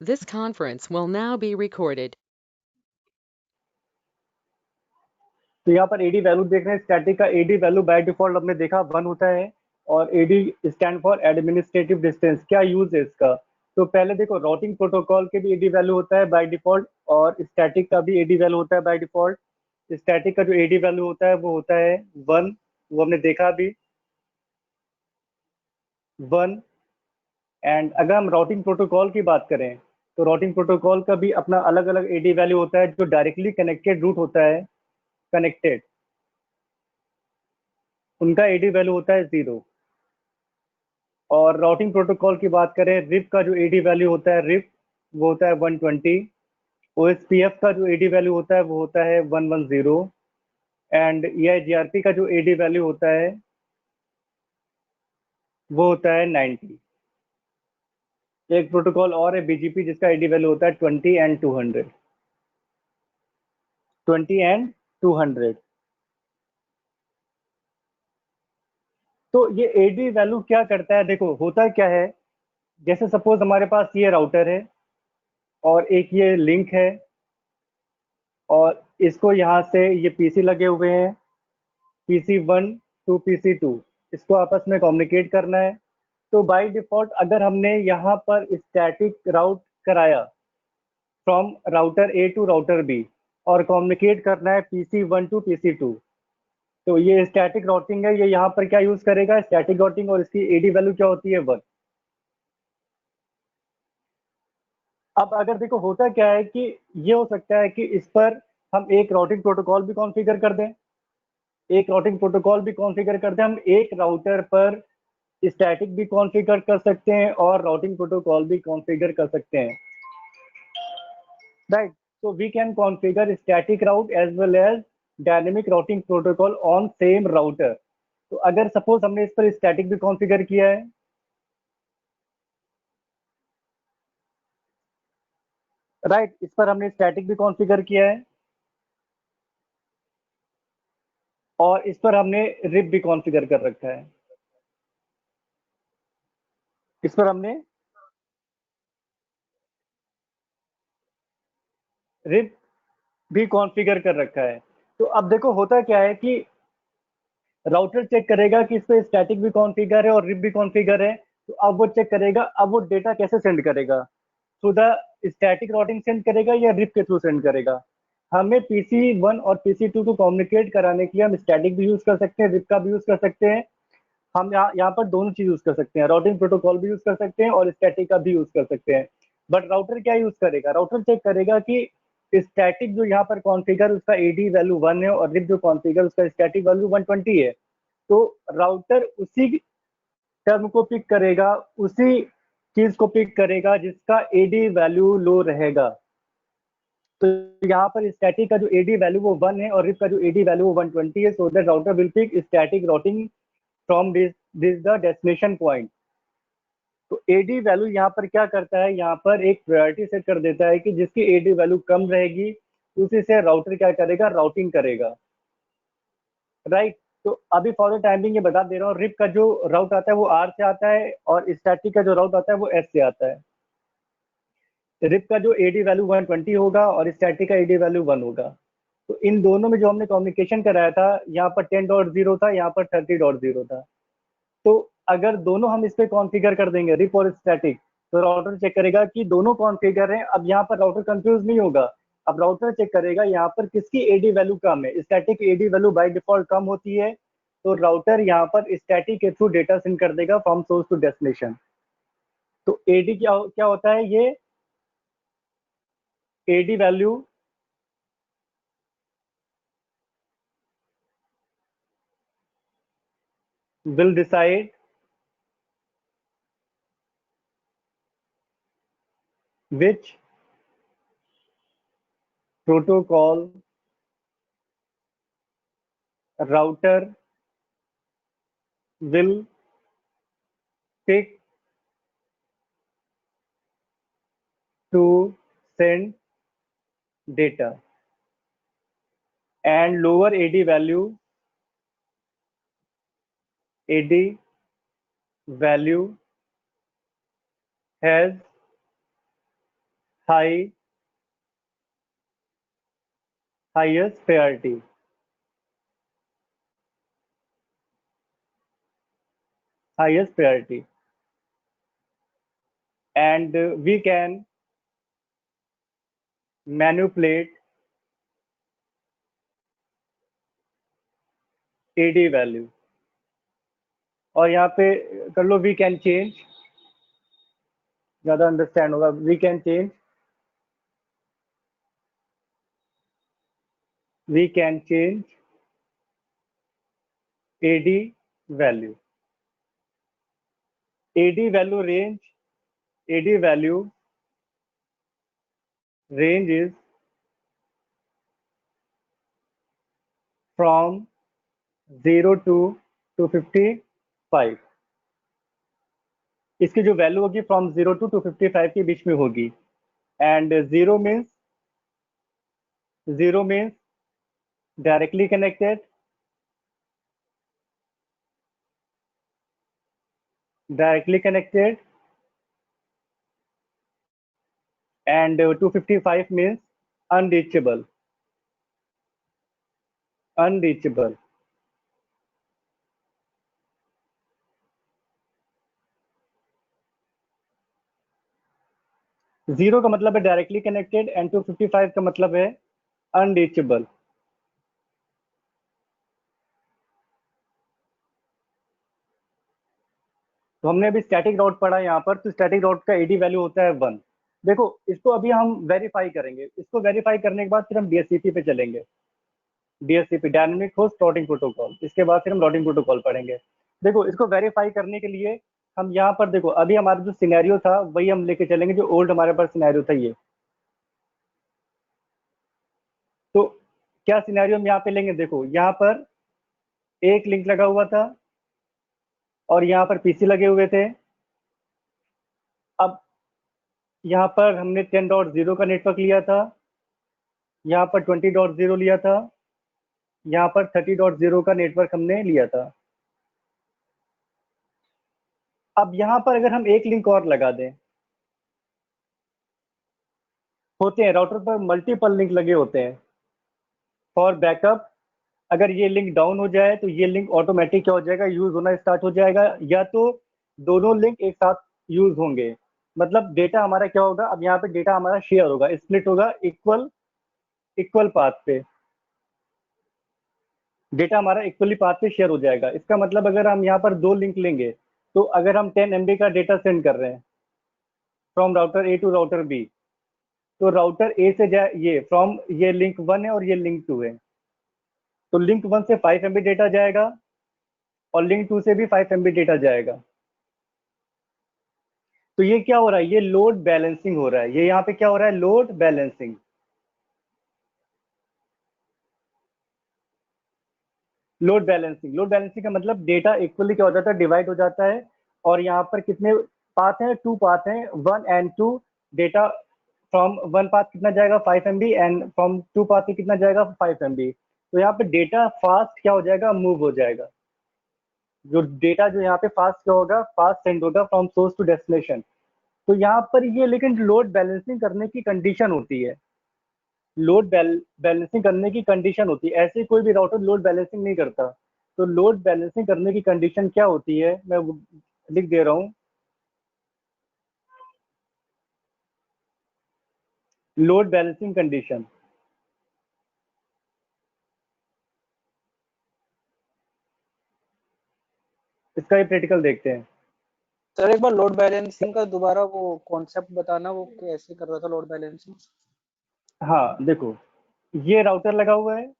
This conference will now be recorded. तो यहाँ पर एडी वैल्यू देख रहे हैं, स्टैटिक का एडी वैल्यू बाय डिफॉल्ट हमने देखा 1 होता है और AD stand for administrative distance. क्या यूज है इसका? तो पहले देखो, राउटिंग प्रोटोकॉल के भी एडी वैल्यू होता है बाय डिफॉल्ट और स्टैटिक का भी एडी वैल्यू होता है बाय डिफॉल्ट। स्टैटिक का जो एडी वैल्यू होता है वो होता है 1, वो हमने देखा अभी 1। एंड अगर हम राउटिंग प्रोटोकॉल की बात करें तो राउटिंग प्रोटोकॉल का भी अपना अलग अलग एडी वैल्यू होता है। जो डायरेक्टली कनेक्टेड रूट होता है, कनेक्टेड, उनका एडी वैल्यू होता है 0। और राउटिंग प्रोटोकॉल की बात करें, रिप का जो एडी वैल्यू होता है, रिप वो होता है 120। ओएसपीएफ का जो एडी वैल्यू होता है वो होता है 110। एंड ईआईजीआरपी का जो एडी वैल्यू होता है वो होता है 90। एक प्रोटोकॉल और है बीजीपी जिसका एडी वैल्यू होता है 20 एंड 200। 20 एंड 200। तो ये एडी वैल्यू क्या करता है? देखो होता क्या है, जैसे सपोज हमारे पास ये राउटर है और एक ये लिंक है और इसको यहाँ से ये पीसी लगे हुए हैं, PC1 टू PC2, इसको आपस में कम्युनिकेट करना है। तो बाय डिफॉल्ट अगर हमने यहाँ पर स्टैटिक राउट कराया from router A to router B और कम्युनिकेट करना है PC1 टू PC2, तो ये स्टैटिक राउटिंग है। ये यहाँ पर क्या यूज करेगा? Static routing. और इसकी एडी वैल्यू क्या होती है? 1। अब अगर देखो होता क्या है कि ये हो सकता है कि इस पर हम एक राउटिंग प्रोटोकॉल भी कॉन्फ़िगर कर दें, हम एक राउटर पर स्टैटिक भी कॉन्फ़िगर कर सकते हैं और राउटिंग प्रोटोकॉल भी कॉन्फ़िगर कर सकते हैं, right? So we can configure static route as well as dynamic routing protocol on same router। तो अगर सपोज हमने इस पर स्टैटिक भी कॉन्फ़िगर किया है, राइट, इस पर हमने स्टैटिक भी कॉन्फ़िगर किया है और इस पर हमने रिप भी कॉन्फ़िगर कर रखा है। इस पर हमने रिप भी कॉन्फ़िगर कर रखा है। तो अब देखो होता क्या है कि राउटर चेक करेगा कि इस पे स्टैटिक भी कॉन्फ़िगर है और रिप भी कॉन्फ़िगर है। तो अब वो चेक करेगा, अब वो डेटा कैसे सेंड करेगा? Through the static routing send करेगा या रिप के थ्रू सेंड करेगा? हमें PC1 और PC2 को कम्युनिकेट कराने के लिए हम स्टैटिक भी यूज कर सकते हैं, रिप का भी यूज कर सकते हैं। हम यहाँ पर दोनों चीज यूज कर सकते हैं, राउटिंग प्रोटोकॉल भी यूज कर सकते हैं और स्टैटिक का भी यूज कर सकते हैं। बट राउटर क्या यूज करेगा? राउटर चेक करेगा कि स्टैटिक जो यहाँ पर कॉन्फ़िगर उसका एडी वैल्यू 1 है और रिप जो कॉन्फ़िगर उसका स्टैटिक वैल्यू 120 है। तो राउटर उसी टर्म को पिक करेगा, उसी चीज को पिक करेगा जिसका एडी वैल्यू लो रहेगा। तो यहाँ पर स्टैटिक का जो एडी वैल्यू वो 1 है और रिप का जो एडी वैल्यू वो 120 है। So that router will pick static routing from this the destination point. तो एडी वैल्यू यहाँ पर क्या करता है? यहाँ पर एक प्रायोरिटी सेट कर देता है कि जिसकी एडी वैल्यू कम रहेगी उसी से राउटर क्या करेगा? राउटिंग करेगा, राइट? तो अभी फॉर द टाइमिंग ये बता दे रहा हूँ, रिप का जो राउट आता है वो आर से आता है और स्टैटिक का जो राउट आता है वो एस से आता है। रिप का जो एडी वैल्यू 120 होगा और स्टैटिक का एडी वैल्यू 1 होगा। तो इन दोनों में जो हमने कम्युनिकेशन कराया था, यहाँ पर 10.0 था, यहाँ पर 30.0 था। तो अगर दोनों हम इस पे कॉन्फ़िगर कर देंगे, रिप और स्टैटिक, तो राउटर चेक करेगा कि दोनों कॉन्फ़िगर हैं। अब यहाँ पर राउटर कंफ्यूज नहीं होगा। अब राउटर चेक करेगा यहाँ पर किसकी एडी वैल्यू कम है। Static AD value by default कम होती है, तो राउटर यहाँ पर स्टैटिक के थ्रू डेटा सेंड कर देगा फ्रॉम सोर्स टू डेस्टिनेशन। तो एडी क्या क्या होता है? ये AD value will decide which protocol router will pick to send data, and lower AD value has high highest priority, highest priority, and we can manipulate AD value, और यहाँ पे कर लो वी कैन चेंज, ज्यादा understand होगा, we can change AD value, AD value AD value range is from 0 to 255, इसकी जो value होगी फ्रॉम 0 to 255 के बीच में होगी, and zero means directly connected, and 255 means unreachable. Zero का मतलब है डायरेक्टली कनेक्टेड एंड 255 का मतलब है अनरीचेबल। तो हमने अभी स्टैटिक राउट पढ़ा यहाँ पर, तो स्टैटिक राउट का एडी वैल्यू होता है 1। देखो इसको अभी हम वेरीफाई करेंगे, इसको वेरीफाई करने के बाद फिर हम डीएससीपी पे चलेंगे, DSCP dynamic host routing protocol, इसके बाद फिर हम राउटिंग प्रोटोकॉल पढ़ेंगे। देखो इसको वेरीफाई करने के लिए हम यहाँ पर देखो अभी हमारा जो सिनेरियो था वही हम लेके चलेंगे, जो ओल्ड हमारे पास सिनेरियो था ये। तो क्या सिनेरियो हम यहाँ पे लेंगे, देखो यहाँ पर एक लिंक लगा हुआ था और यहाँ पर पीसी लगे हुए थे। अब यहाँ पर हमने 10.0 का नेटवर्क लिया था, यहाँ पर 20.0 लिया था, यहाँ पर 30.0 का नेटवर्क हमने लिया था। अब यहाँ पर अगर हम एक लिंक और लगा दें, होते हैं राउटर पर मल्टीपल लिंक लगे होते हैं फॉर बैकअप। अगर ये लिंक डाउन हो जाए तो ये लिंक ऑटोमेटिक क्या हो जाएगा, यूज होना स्टार्ट हो जाएगा, या तो दोनों लिंक एक साथ यूज होंगे। मतलब डेटा हमारा क्या होगा, अब यहाँ पे डेटा हमारा शेयर होगा, स्प्लिट होगा इक्वल इक्वल पाथ पे, डेटा हमारा इक्वली पाथ पे शेयर हो जाएगा। इसका मतलब अगर हम यहाँ पर दो लिंक लेंगे, तो अगर हम 10 MB का डेटा सेंड कर रहे हैं from router A to router B, तो राउटर ए से जाए ये फ्रॉम, ये लिंक 1 है और ये लिंक 2 है, तो लिंक 1 से 5 MB डेटा जाएगा और लिंक 2 से भी 5 MB डेटा जाएगा। तो ये क्या हो रहा है, ये लोड बैलेंसिंग हो रहा है, ये यहाँ पे क्या हो रहा है, लोड बैलेंसिंग। लोड बैलेंसिंग का मतलब डेटा इक्वली क्या हो जाता है, डिवाइड हो जाता है। और यहाँ पर कितने पाथ हैं, 2 पाथ हैं, 1 and 2। डेटा फ्रॉम 1 पाथ कितना जाएगा, 5 MB, एंड फ्रॉम 2 पाथ कितना जाएगा, 5 MB। तो यहाँ पे डेटा फास्ट क्या हो जाएगा, मूव हो जाएगा। जो डेटा जो यहाँ पे फास्ट क्या होगा, फास्ट सेंड होगा फ्रॉम सोर्स टू डेस्टिनेशन। तो यहाँ पर ये लेकिन लोड बैलेंसिंग करने की कंडीशन होती है, बैलेंसिंग करने की कंडीशन होती है, ऐसे कोई भी राउटर लोड बैलेंसिंग नहीं करता। तो लोड बैलेंसिंग करने की कंडीशन क्या होती है, मैं लिख दे रहा हूँ, लोड बैलेंसिंग कंडीशन। इसका ये प्रैक्टिकल देखते हैं। सर एक बार लोड बैलेंसिंग का दोबारा वो कॉन्सेप्ट बताना, वो कैसे कर रहा था लोड बैलेंसिंग। हाँ देखो, ये राउटर लगा हुआ है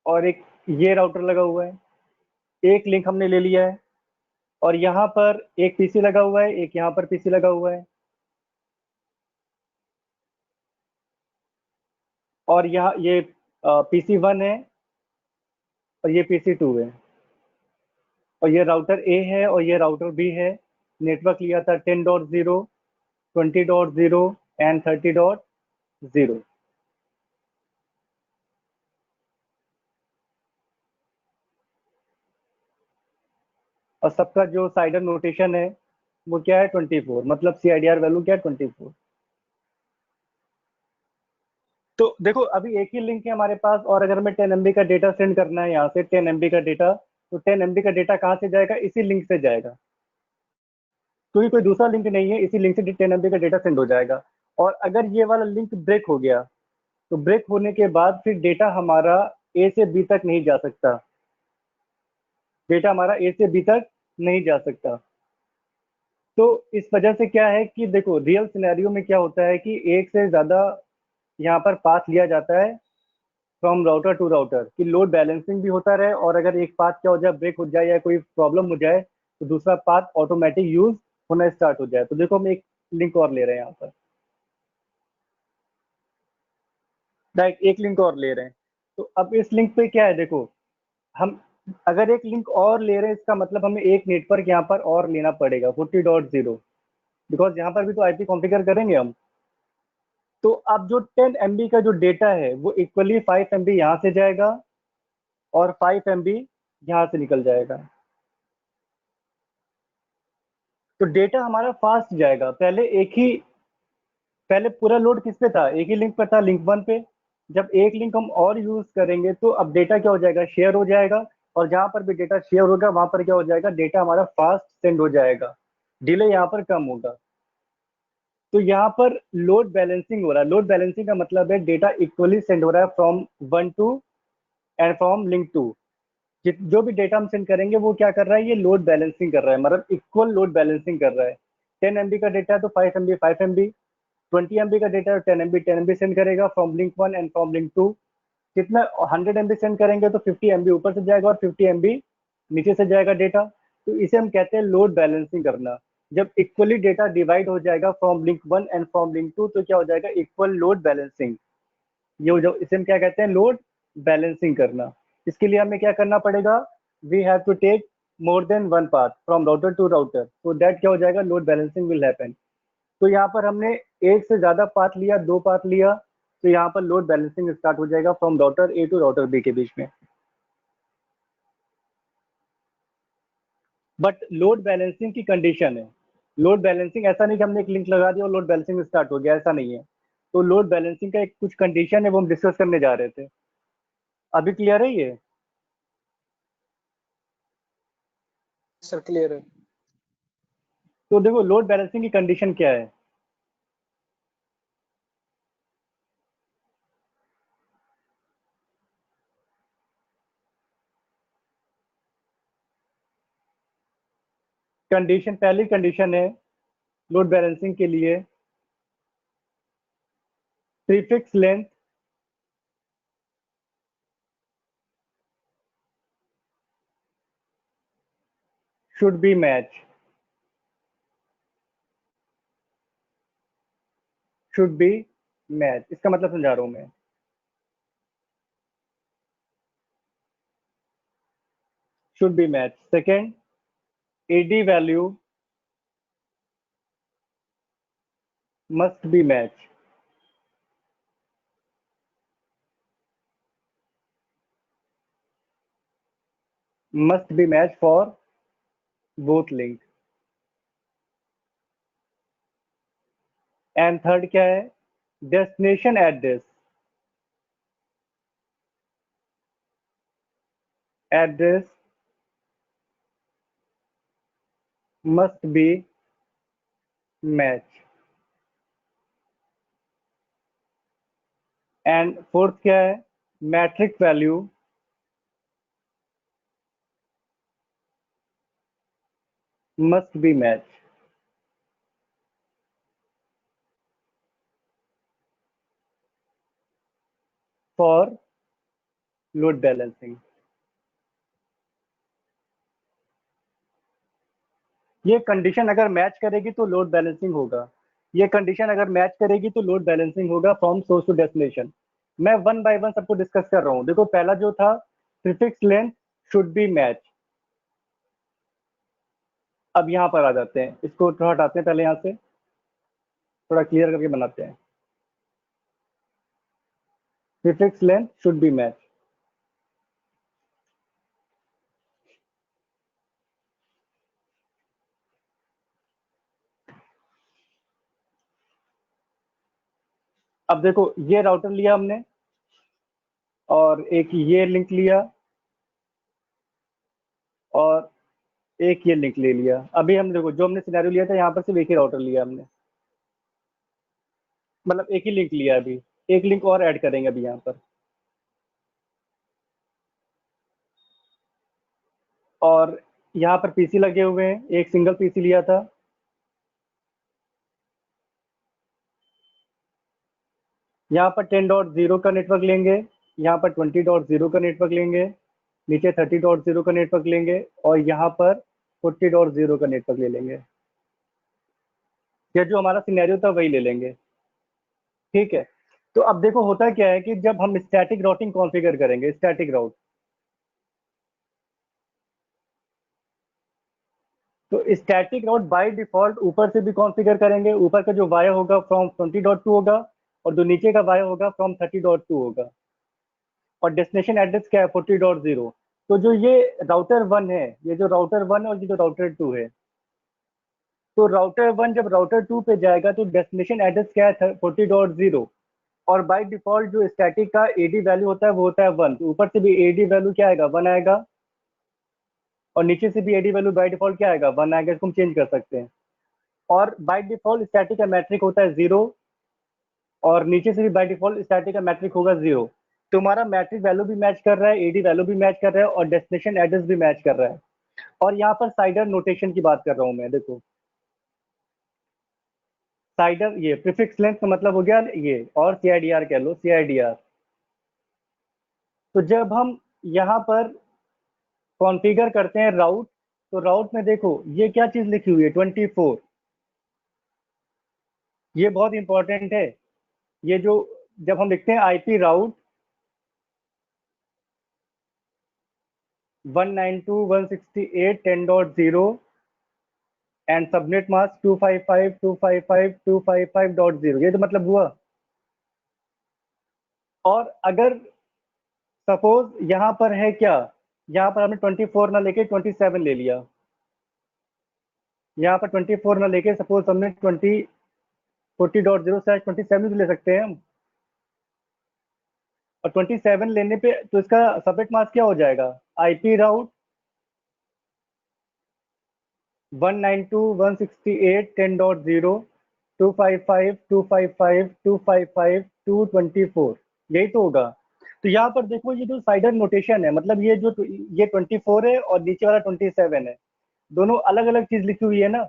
और एक ये राउटर लगा हुआ है, एक लिंक हमने ले लिया है, और यहाँ पर एक पीसी लगा हुआ है, एक यहाँ पर पीसी लगा हुआ है, और यहाँ ये PC1 है और ये PC2 है, और ये राउटर ए है और ये राउटर बी है। नेटवर्क लिया था 10.0, 20.0 एंड 30.0। और सबका जो साइडर नोटेशन है वो क्या है, 24, मतलब CIDR वैल्यू क्या है, 24। तो देखो अभी एक ही लिंक है हमारे पास, और अगर हमें 10 MB का डेटा सेंड करना है यहाँ से 10 MB का डेटा, तो 10 MB का डेटा कहाँ से जाएगा? इसी लिंक से जाएगा, क्योंकि कोई दूसरा लिंक नहीं है, इसी लिंक से 10 MB का डेटा सेंड हो जाएगा। और अगर ये वाला लिंक ब्रेक हो गया, तो ब्रेक होने के बाद फिर डेटा हमारा ए से बी तक नहीं जा सकता, डेटा हमारा ए से बी तक नहीं जा सकता। तो इस वजह से क्या है कि देखो रियल सिनेरियो में क्या होता है कि एक से ज़्यादा यहाँ पर पाथ लिया जाता है फ्रॉम राउटर टू राउटर, कि लोड बैलेंसिंग भी होता रहे, और अगर एक पाथ क्या हो जाए, ब्रेक हो जाए या कोई प्रॉब्लम हो जाए, तो दूसरा पाथ ऑटोमेटिक यूज होना स्टार्ट हो जाए। तो देखो हम एक लिंक और ले रहे हैं यहाँ पर, राइट, एक लिंक और ले रहे हैं। तो अब इस लिंक पे क्या है, देखो हम अगर एक लिंक और ले रहे हैं, इसका मतलब हमें एक नेटवर्क यहाँ पर और लेना पड़ेगा 40.0, बिकॉज यहाँ पर भी तो आईपी कॉन्फ़िगर करेंगे हम। तो अब जो 10 MB का जो डेटा है वो इक्वली 5 MB यहाँ से जाएगा और 5 MB यहाँ से निकल जाएगा। तो डेटा हमारा फास्ट जाएगा। पहले पूरा लोड किस पे था? एक ही लिंक पर था, लिंक वन पे। जब एक लिंक हम और यूज करेंगे तो अब डेटा क्या हो जाएगा? शेयर हो जाएगा। और जहां पर भी डेटा शेयर होगा वहां पर क्या हो जाएगा? डेटा हमारा फास्ट सेंड हो जाएगा, डिले यहाँ पर कम होगा। तो यहाँ पर लोड बैलेंसिंग हो रहा है। लोड बैलेंसिंग का मतलब है डेटा इक्वली सेंड हो रहा है from one two and from link two. जो भी डेटा हम सेंड करेंगे वो क्या कर रहा है? ये लोड बैलेंसिंग कर रहा है, मतलब इक्वल लोड बैलेंसिंग कर रहा है। 10 MB का डेटा है तो 5 MB 5 MB, 20 MB का डेटा है 10 MB सेंड करेगा from link one and from link two. कितना? 100 MB सेंड करेंगे तो 50 MB ऊपर से जाएगा और 50 MB नीचे से जाएगा डेटा। तो इसे हम कहते हैं लोड बैलेंसिंग करना। जब इक्वली डेटा डिवाइड हो जाएगा from link one and from link two, तो क्या हो जाएगा? Equal load balancing. ये जो इसे हम क्या कहते हैं? लोड बैलेंसिंग करना। इसके लिए हमें क्या करना पड़ेगा? We have to take more than one path from router to router, तो दैट क्या हो जाएगा? Load balancing will happen. तो यहाँ पर हमने एक से ज्यादा पाथ लिया, दो पाथ लिया, तो यहाँ पर लोड बैलेंसिंग स्टार्ट हो जाएगा from router A to router B के बीच में। बट लोड बैलेंसिंग की कंडीशन है। लोड बैलेंसिंग ऐसा नहीं कि हमने एक लिंक लगा दिया और लोड बैलेंसिंग स्टार्ट हो गया, ऐसा नहीं है। तो लोड बैलेंसिंग का एक कुछ कंडीशन है, वो हम डिस्कस करने जा रहे थे। अभी क्लियर है ये? सर क्लियर है। तो देखो लोड बैलेंसिंग की कंडीशन क्या है। कंडीशन, पहली कंडीशन है लोड बैलेंसिंग के लिए, prefix length should be match. Should be match, इसका मतलब समझा रहा हूं मैं। Should be match. Second, AD value must be match. Must be match for both link. And third क्या है? Destination address, address must be match. And fourth क्या है? Metric value must be match for load balancing. ये condition अगर match करेगी तो load balancing होगा। ये कंडीशन अगर मैच करेगी तो लोड बैलेंसिंग होगा फ्रॉम सोर्स टू डेस्टिनेशन। मैं वन बाय वन सबको डिस्कस कर रहा हूँ। देखो पहला जो था, prefix length should be match. अब यहाँ पर आ जाते हैं, इसको थोड़ा हटाते हैं पहले, यहाँ से थोड़ा क्लियर करके बनाते हैं। Prefix length should be match. अब देखो ये राउटर लिया हमने और एक ये लिंक लिया और एक ये लिंक ले लिया। अभी हम देखो जो हमने सिनेरियो लिया था यहाँ पर सिर्फ एक ही राउटर लिया हमने, मतलब एक ही लिंक लिया। अभी एक लिंक और ऐड करेंगे अभी यहाँ पर, और यहाँ पर पीसी लगे हुए हैं, एक सिंगल पीसी लिया था। यहाँ पर 10.0 का नेटवर्क लेंगे, यहाँ पर 20.0 का नेटवर्क लेंगे, नीचे 30.0 का नेटवर्क लेंगे और यहाँ पर 40.0 का नेटवर्क ले लेंगे। या जो हमारा सिनेरियो था वही ले लेंगे, ठीक है। तो अब देखो होता क्या है कि जब हम स्टैटिक राउटिंग कॉन्फ़िगर करेंगे, स्टैटिक राउट, तो स्टैटिक राउट बाय डिफॉल्ट ऊपर से भी कॉन्फ़िगर करेंगे। ऊपर का जो वाया होगा फ्रॉम 20.2 होगा और जो नीचे का वाया होगा फ्रॉम 30.2 होगा, और डेस्टिनेशन एड्रेस क्या है 40.0। तो जो ये राउटर 1 है, ये जो राउटर 1 और ये जो राउटर 2 है, तो राउटर 1 जब राउटर 2 पे जाएगा तो डेस्टिनेशन एड्रेस क्या है 40.0, और बाय डिफॉल्ट जो स्टैटिक का एडी वैल्यू होता है वो होता है 1, तो ऊपर से भी एडी वैल्यू क्या आएगा 1 आएगा, और नीचे से भी एडी वैल्यू बाय डिफॉल्ट क्या आएगा 1 आएगा। इसको हम चेंज कर सकते हैं। और बाय डिफॉल्ट स्टैटिक का मैट्रिक होता है 0, और नीचे से भी बाय डिफॉल्ट स्टैटिक का मैट्रिक होगा 0। तुम्हारा मैट्रिक वैल्यू भी मैच कर रहा है, एडी वैल्यू भी मैच कर रहा है और डेस्टिनेशन एड्रेस भी मैच कर रहा है। और यहाँ पर साइडर नोटेशन की बात कर रहा हूँ मैं। देखो साइडर ये प्रीफिक्स लेंथ का मतलब हो गया ये, और सीआईडीआर कह लो, सीआईडीआर। तो जब हम यहाँ पर कॉन्फ़िगर करते हैं राउट, तो राउट में देखो ये क्या चीज लिखी हुई है 24। ये बहुत इंपॉर्टेंट है। ये जो जब हम लिखते हैं IP route 192.168.10.0 and subnet mask 255.255.255.0, ये तो मतलब हुआ। और अगर सपोज यहाँ पर है क्या, यहाँ पर हमने 24 ना लेके 27 ले लिया, यहाँ पर 24 ना लेके सपोज हमने 40.0/27 भी ले सकते हैं हम। और 27 लेने पे तो इसका सबनेट मास्क क्या हो जाएगा, आईपी राउट 192.168.10.0 255.255.255.224, यही तो होगा। तो यहाँ पर देखो ये जो साइडर नोटेशन है, मतलब ये 24 है और नीचे वाला 27 है, दोनों अलग अलग चीज लिखी हुई है ना।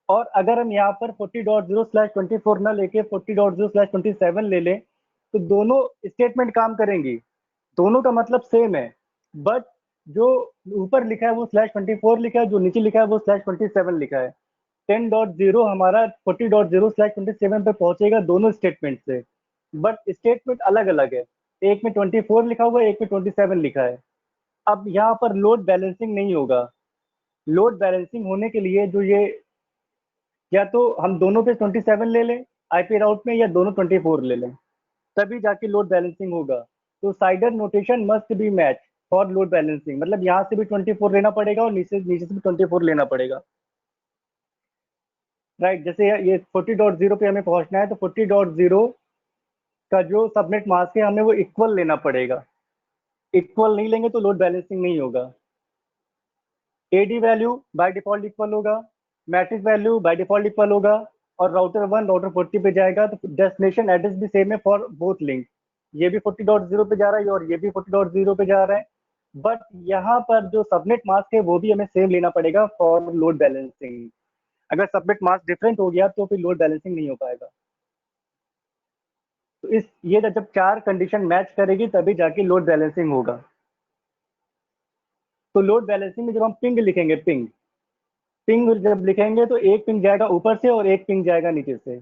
और अगर हम यहाँ पर 40.0/24 ना लेके 40.0/27 ले लें, तो दोनों स्टेटमेंट काम करेंगी, दोनों का मतलब सेम है। बट जो ऊपर लिखा है वो /24 लिखा है, जो नीचे लिखा है वो /27 लिखा है। 10.0 हमारा 40.0/27 पे पहुंचेगा दोनों स्टेटमेंट से, बट स्टेटमेंट अलग अलग है। एक में 24 लिखा हुआ है, एक में 27 लिखा है। अब यहाँ पर लोड बैलेंसिंग नहीं होगा। लोड बैलेंसिंग होने के लिए जो ये, या तो हम दोनों पे 27 ले लें आईपी राउट में, या दोनों 24 ले लें, तभी जाके लोड बैलेंसिंग होगा। तो cider notation must be match for load balancing, मतलब यहाँ से भी 24 लेना पड़ेगा और नीचे नीचे से भी 24 लेना पड़ेगा, राइट। जैसे ये 40.0 पे हमें पहुंचना है, तो 40.0 का जो सबनेट मास्क है हमें वो इक्वल लेना पड़ेगा। इक्वल नहीं लेंगे तो लोड बैलेंसिंग नहीं होगा। AD value by default equal होगा, metric value by default equal होगा, और राउटर 1 राउटर 40 पे जाएगा तो डेस्टिनेशन एड्रेस भी सेम है फॉर बोथ लिंक। ये भी 40.0 पे जा रहा है और ये भी 40.0 पे जा रहा है। बट यहाँ पर जो सबनेट मास्क है वो भी हमें सेम लेना पड़ेगा फॉर लोड बैलेंसिंग। अगर सबनेट मास्क डिफरेंट हो गया तो फिर लोड बैलेंसिंग नहीं हो पाएगा। तो इस ये जब चार कंडीशन मैच करेगी तभी जाके लोड बैलेंसिंग होगा। तो लोड बैलेंसिंग में जब हम पिंग लिखेंगे, पिंग पिंग जब लिखेंगे तो एक पिंग जाएगा ऊपर से और एक पिंग जाएगा नीचे से,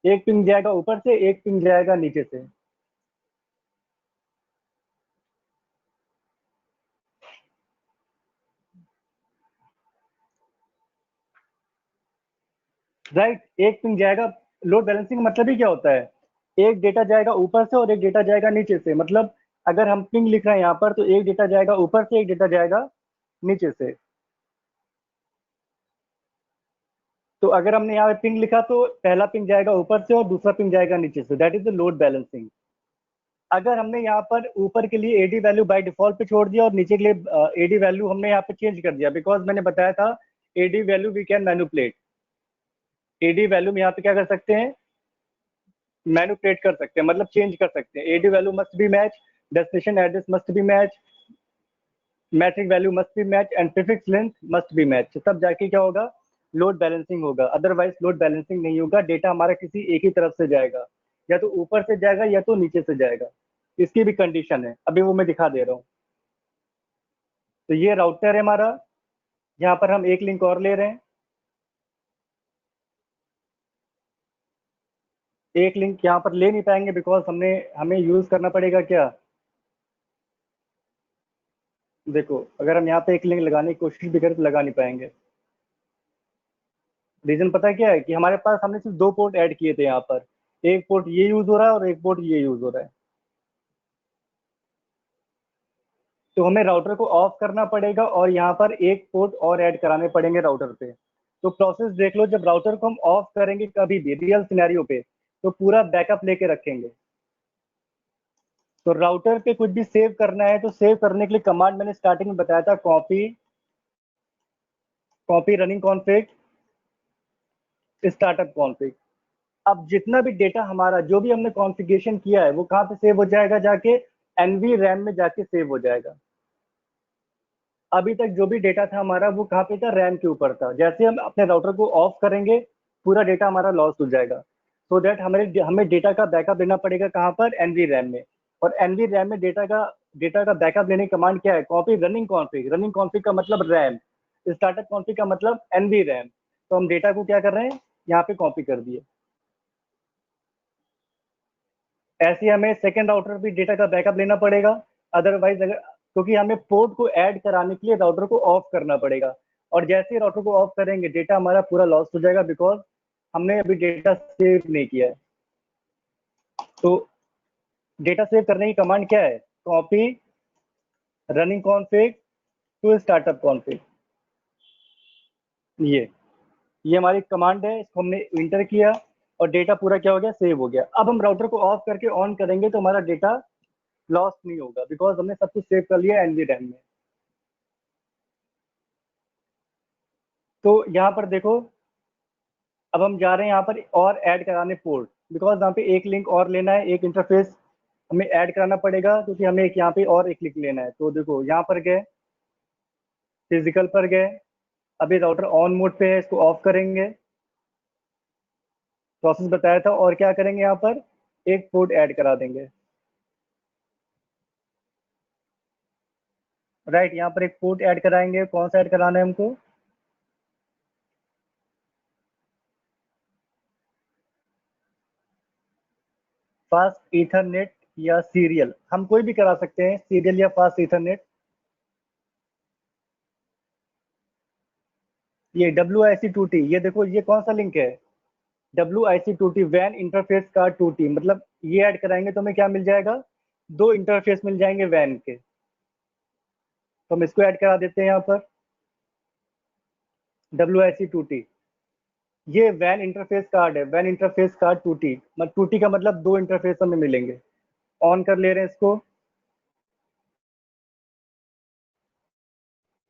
एक पिंग जाएगा ऊपर से, एक पिंग जाएगा नीचे से। राइट, एक पिंग जाएगा। लोड बैलेंसिंग मतलब ही क्या होता है, एक डेटा जाएगा ऊपर से और एक डेटा जाएगा नीचे से। मतलब अगर हम पिंग लिख रहे हैं यहाँ पर तो एक डेटा जाएगा ऊपर से, एक डेटा जाएगा नीचे से। तो अगर हमने यहाँ पे पिंग लिखा तो पहला पिंग जाएगा ऊपर से और दूसरा पिंग जाएगा नीचे से, that is the load balancing. अगर हमने यहाँ पर ऊपर के लिए एडी वैल्यू बाय डिफॉल्ट पे छोड़ दिया और नीचे के लिए एडी वैल्यू हमने यहाँ पे चेंज कर दिया, बिकॉज मैंने बताया था AD value we can manipulate. AD value में यहाँ पे क्या कर सकते हैं, मैनिपुलेट कर सकते हैं, मतलब चेंज कर सकते हैं। AD value must be match, destination address must be match, metric value must be match and prefix length must be match, तब जाके क्या होगा, लोड बैलेंसिंग होगा। अदरवाइज लोड बैलेंसिंग नहीं होगा, डेटा हमारा किसी एक ही तरफ से जाएगा, या तो ऊपर से जाएगा या तो नीचे से जाएगा। इसकी भी कंडीशन है, अभी वो मैं दिखा दे रहा हूँ। तो ये राउटर है हमारा, यहाँ पर हम एक लिंक और ले रहे हैं। एक लिंक यहाँ पर ले नहीं पाएंगे बिकॉज हमें यूज करना पड़ेगा क्या, देखो अगर हम यहाँ पे एक लिंक लगाने की कोशिश भी करें तो लगा नहीं पाएंगे। रीजन पता है क्या है, कि हमारे पास हमने सिर्फ 2 पोर्ट ऐड किए थे यहाँ पर, एक पोर्ट ये यूज हो रहा है और एक पोर्ट ये यूज हो रहा है। तो हमें राउटर को ऑफ करना पड़ेगा और यहाँ पर एक पोर्ट और ऐड कराने पड़ेंगे राउटर पे। तो प्रोसेस देख लो, जब राउटर को हम ऑफ करेंगे कभी भी रियल सिनेरियो पे, तो पूरा बैकअप लेके रखेंगे। तो राउटर पे कुछ भी सेव करना है तो सेव करने के लिए कमांड मैंने स्टार्टिंग में बताया था, copy running config startup config. अब जितना भी डेटा हमारा जो भी हमने कॉन्फ़िगरेशन किया है वो कहाँ पे सेव हो जाएगा, जाके एनवी रैम में जाके सेव हो जाएगा। अभी तक जो भी डेटा था हमारा वो कहाँ पे था, रैम के ऊपर था। जैसे हम अपने राउटर को ऑफ करेंगे पूरा डेटा हमारा लॉस हो जाएगा। सो दैट हमें डेटा का बैकअप लेना पड़ेगा कहाँ पर, एनवी रैम में। और एनवी रैम में डेटा का बैकअप लेने की कमांड क्या है, copy running config. Running config का मतलब रैम, स्टार्टअप कॉन्फिग का मतलब एनवी रैम। तो हम डेटा को क्या कर रहे हैं, यहाँ पे कॉपी कर दिए। ऐसे हमें सेकेंड राउटर भी डेटा का बैकअप लेना पड़ेगा। अदरवाइज अगर, क्योंकि हमें पोर्ट को ऐड कराने के लिए राउटर को ऑफ करना पड़ेगा, और जैसे ही राउटर को ऑफ करेंगे डेटा हमारा पूरा लॉस हो जाएगा, बिकॉज हमने अभी डेटा सेव नहीं किया है। तो डेटा सेव करने की कमांड क्या है, copy running config to startup config. ये हमारी कमांड है, इसको हमने इंटर किया और डेटा पूरा क्या हो गया, सेव हो गया। अब हम राउटर को ऑफ करके ऑन करेंगे तो हमारा डेटा लॉस नहीं होगा, बिकॉज हमने सब कुछ सेव कर लिया एनवी रैम में। तो यहाँ पर देखो, अब हम जा रहे हैं यहाँ पर और ऐड कराने पोर्ट, बिकॉज यहाँ पे एक लिंक और लेना है, एक इंटरफेस हमें ऐड कराना पड़ेगा, क्योंकि हमें एक यहाँ पे और एक लिंक लेना है। तो देखो यहाँ पर गए, फिजिकल पर गए, अभी राउटर ऑन मोड पे है, इसको ऑफ करेंगे, प्रोसेस बताया था। और क्या करेंगे, यहाँ पर एक पोर्ट ऐड करा देंगे। राइट, यहाँ पर एक पोर्ट ऐड कराएंगे। कौन सा ऐड कराना है हमको, फास्ट ईथरनेट या सीरियल, हम कोई भी करा सकते हैं, सीरियल या फास्ट ईथरनेट। ये WIC2T, ये देखो ये कौन सा लिंक है, WIC2T van interface card 2T, मतलब ये ऐड कराएंगे तो हमें क्या मिल जाएगा, 2 इंटरफेस मिल जाएंगे वैन के। तो हम इसको ऐड करा देते हैं यहाँ पर, WIC2T। ये वैन इंटरफेस कार्ड है, वैन इंटरफेस कार्ड 2T, मतलब 2T का मतलब 2 इंटरफेस हमें मिलेंगे। ऑन कर ले रहे हैं इसको,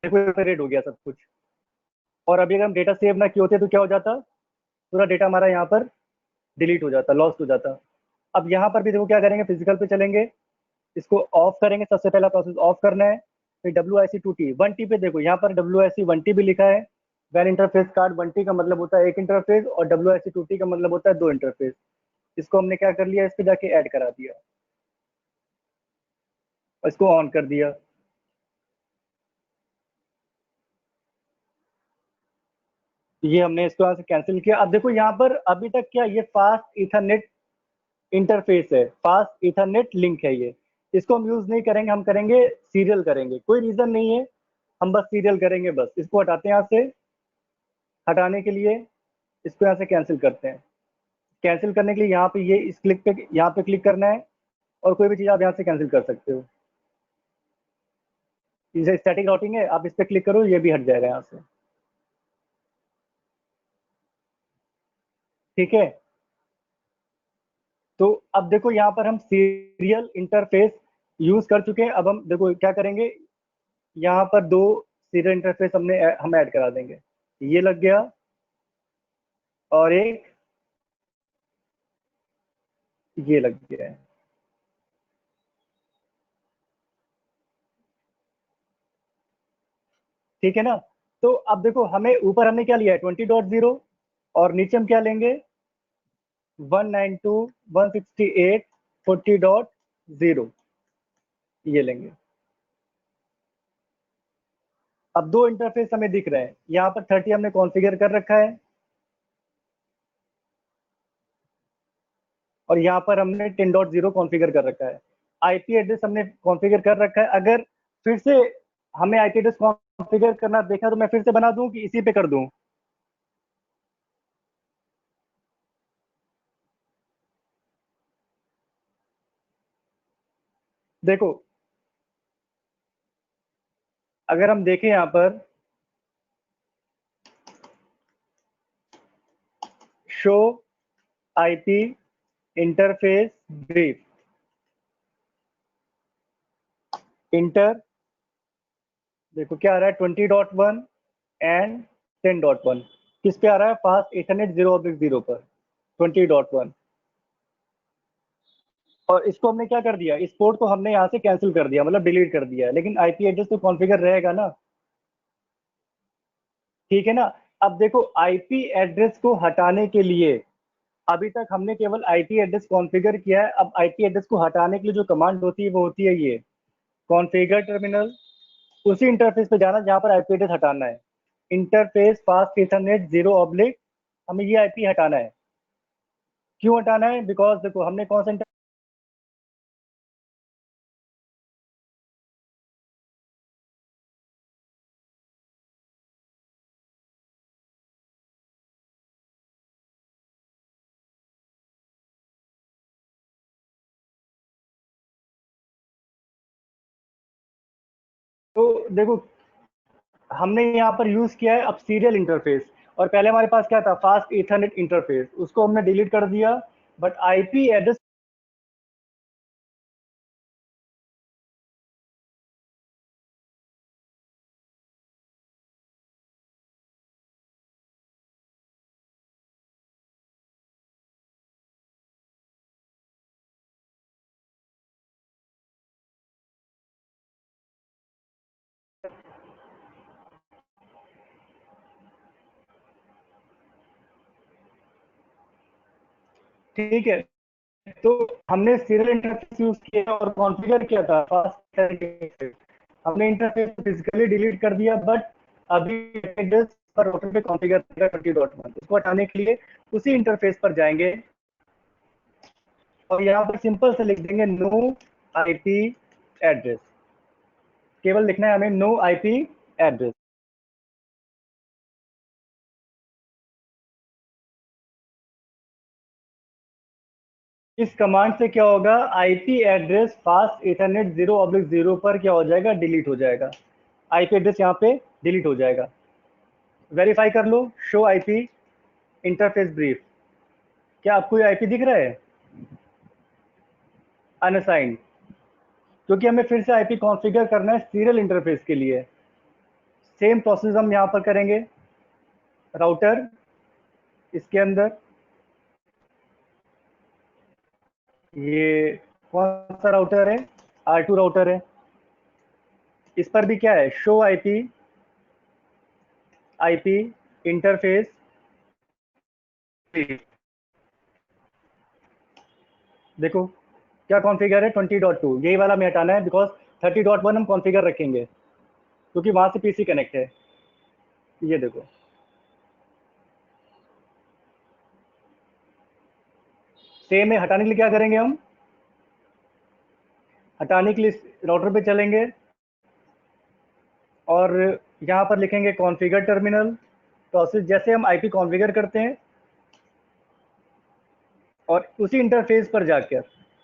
देखो रेड हो गया सब कुछ। और अभी अगर हम डेटा सेव ना किए होते तो क्या हो जाता, पूरा डेटा हमारा यहाँ पर डिलीट हो जाता, लॉस्ट हो जाता। अब यहाँ पर भी देखो क्या करेंगे, फिजिकल पे चलेंगे, इसको ऑफ करेंगे। सबसे पहला प्रोसेस ऑफ करना है। फिर WIC2T 1T पे देखो, यहाँ पर WIC1T भी लिखा है। वैन इंटरफेस कार्ड 1T का मतलब होता है एक इंटरफेस, और WIC2T का मतलब होता है 2 इंटरफेस। इसको हमने क्या कर लिया, इस पे जाके ऐड करा दिया और इसको ऑन कर दिया। ये हमने इसको यहाँ से कैंसिल किया। अब देखो यहाँ पर अभी तक क्या, ये फास्ट ईथरनेट इंटरफेस है, फास्ट ईथरनेट लिंक है ये। इसको हम यूज नहीं करेंगे, हम करेंगे सीरियल करेंगे। कोई रीजन नहीं है, हम बस सीरियल करेंगे बस। इसको हटाते हैं यहाँ से, हटाने के लिए इसको यहाँ से कैंसिल करते हैं। कैंसिल करने के लिए यहाँ पे ये इस क्लिक पे, यहाँ पे क्लिक करना है, और कोई भी चीज़ आप यहाँ से कैंसिल कर सकते हो। जैसे स्टैटिक राउटिंग है, आप इस पे क्लिक करो, ये भी हट जाएगा यहाँ से। ठीक है। तो अब देखो यहाँ पर हम सीरियल इंटरफेस यूज कर चुके हैं। अब हम देखो क्या करेंगे, यहाँ पर दो सीरियल इंटरफेस हम ऐड करा देंगे। ये लग गया और एक ये लग गया है। ठीक है ना। तो अब देखो हमें ऊपर हमने क्या लिया है 20.0 और नीचे हम क्या लेंगे 192.168.40.0 ये लेंगे। अब दो इंटरफेस हमें दिख रहे हैं। यहाँ पर 30 हमने कॉन्फ़िगर कर रखा है और यहाँ पर हमने 10.0 कॉन्फ़िगर कर रखा है। आईपी एड्रेस हमने कॉन्फ़िगर कर रखा है। अगर फिर से हमें आईपी एड्रेस कॉन्फ़िगर करना देखा तो मैं फिर से बना दूं कि इसी पे कर दूं। देखो अगर हम देखें यहाँ पर show IP interface brief inter, देखो क्या आ रहा है 20.1 एंड 10.1 किस पे आ रहा है फास्ट इथरनेट 0/0 पर 20.1। और इसको हमने क्या कर दिया, इस पोर्ट को हमने यहाँ से कैंसिल कर दिया, मतलब डिलीट कर दिया, लेकिन आईपी एड्रेस तो कॉन्फ़िगर रहेगा ना। ठीक है ना। अब देखो आईपी एड्रेस को हटाने के लिए अभी तक हमने केवल आईपी एड्रेस कॉन्फ़िगर किया है। अब आईपी एड्रेस को हटाने के लिए जो कमांड होती है वो होती है ये कॉन्फ़िगर टर्मिनल। उसी इंटरफेस पे जाना जहां पर आईपी एड्रेस हटाना है, इंटरफेस फास्ट इथरनेट 0/, हमें ये आईपी हटाना है। क्यों हटाना है, बिकॉज देखो हमने कौन सा तो देखो हमने यहाँ पर यूज किया है अब सीरियल इंटरफेस, और पहले हमारे पास क्या था फास्ट इथरनेट इंटरफेस, उसको हमने डिलीट कर दिया। बट आईपी एड्रेस ठीक है। तो हमने सीरियल इंटरफेस यूज किया और कॉन्फ़िगर किया था फास्ट इंटरफेस, हमने इंटरफेस फिजिकली डिलीट कर दिया। बट अभी एड्रेस पर राउटर पे कॉन्फ़िगर करेगा 20.1, इसको हटाने के लिए उसी इंटरफेस पर जाएंगे और यहाँ पर सिंपल से लिख देंगे नो आईपी एड्रेस। केवल लिखना है हमें नो आईपी एड्रेस। इस कमांड से क्या होगा, आईपी एड्रेस फास्ट इथरनेट 0/0 पर क्या हो जाएगा, डिलीट हो जाएगा। आईपी एड्रेस यहाँ पे डिलीट हो जाएगा। वेरीफाई कर लो, शो आईपी इंटरफेस ब्रीफ, क्या आपको ये आईपी दिख रहा है अनअसाइंड, क्योंकि हमें फिर से आईपी कॉन्फ़िगर करना है सीरियल इंटरफेस के लिए। सेम प्रोसेस हम यहाँ पर करेंगे। राउटर, इसके अंदर ये कौन सा राउटर है, R2 राउटर है। इस पर भी क्या है, शो आईपी आईपी इंटरफेस, देखो क्या कॉन्फ़िगर है 20.2, यही वाला हमें हटाना है बिकॉज 30.1 हम कॉन्फ़िगर रखेंगे क्योंकि वहां से पीसी कनेक्ट है। ये देखो सेम है। हटाने के लिए क्या करेंगे, हम हटाने के लिए राउटर पे चलेंगे और यहाँ पर लिखेंगे कॉन्फ़िगर टर्मिनल प्रोसेस, जैसे हम आईपी कॉन्फ़िगर करते हैं। और उसी इंटरफेस पर जाकर,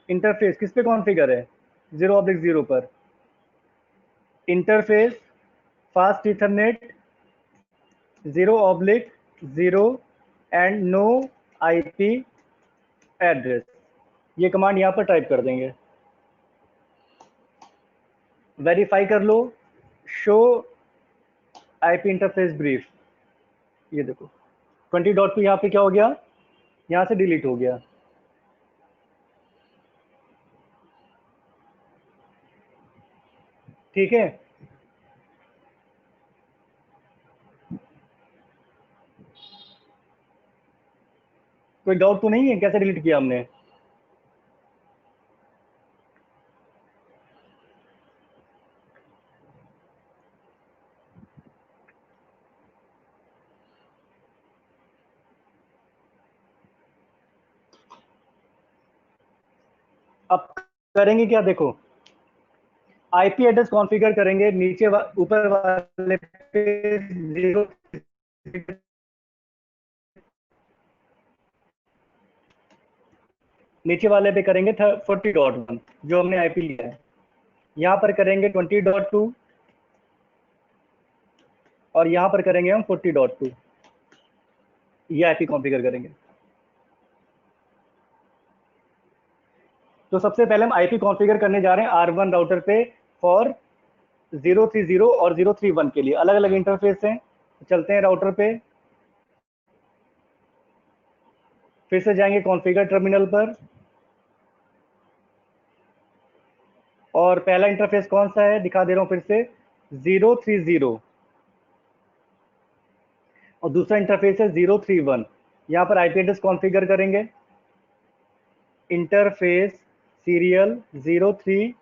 इंटरफेस किस पे कॉन्फ़िगर है 0/0 पर, interface fast ethernet 0/0 and no IP address, ये कमांड यहाँ पर टाइप कर देंगे। वेरीफाई कर लो, शो IP इंटरफेस ब्रीफ, ये देखो 20.2 यहाँ पे क्या हो गया, यहाँ से डिलीट हो गया। ठीक है, कोई डाउट तो नहीं है कैसे डिलीट किया हमने? अब करेंगे क्या, देखो IP एड्रेस कॉन्फ़िगर करेंगे, नीचे ऊपर वाले पे 0, नीचे वाले पे करेंगे 40.1 जो हमने IP लिया है, यहाँ पर करेंगे 20.2 और यहाँ पर करेंगे हम 40.2, ये IP कॉन्फ़िगर करेंगे। तो सबसे पहले हम IP कॉन्फ़िगर करने जा रहे हैं R1 राउटर पे फॉर 030 और 031 के लिए, अलग अलग इंटरफेस हैं। चलते हैं राउटर पे, फिर से जाएंगे कॉन्फ़िगर टर्मिनल पर, और पहला इंटरफेस कौन सा है दिखा दे रहा हूं फिर से, 030, और दूसरा इंटरफेस है 031। यहाँ पर IP एड्रेस कॉन्फ़िगर करेंगे, इंटरफेस सीरियल 030,